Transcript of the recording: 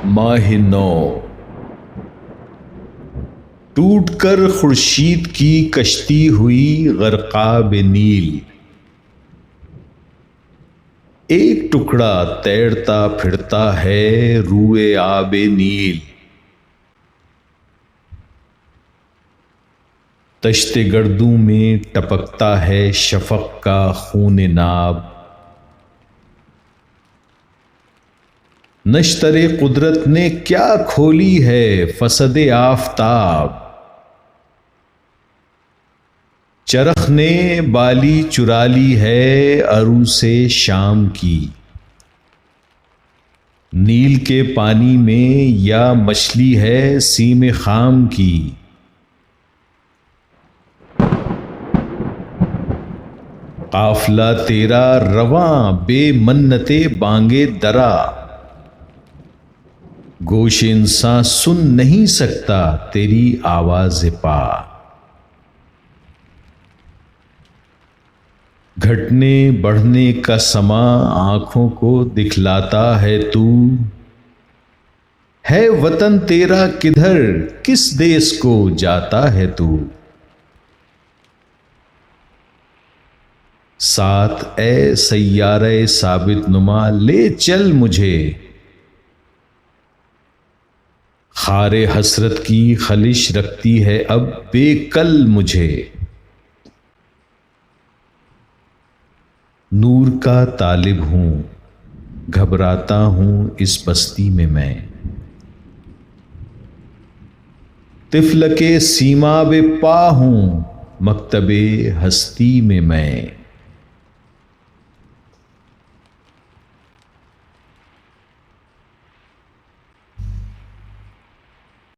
माह नौ टूटकर खुर्शीद की कश्ती हुई गर्काब नील। एक टुकड़ा तैरता फिरता है रूए आबे नील। तश्ते गर्दू में टपकता है शफक का खून नाब। नश्तरे कुदरत ने क्या खोली है फसदे आफताब। चरख ने बाली चुरा ली है अरूसे शाम की। नील के पानी में या मछली है सीमे खाम की। काफिला तेरा रवां बेमन्नते बांगे दरा। गोश इंसान सुन नहीं सकता तेरी आवाज पा। घटने बढ़ने का समा आंखों को दिखलाता है तू। है वतन तेरा किधर किस देश को जाता है तू। साथ ए सैयारे साबित नुमा ले चल मुझे। खारे हसरत की खलिश रखती है अब बेकल मुझे। नूर का तालिब हूं घबराता हूं इस बस्ती में मैं। तिफल के सीमा बे पा हूं मकतबे हस्ती में मैं।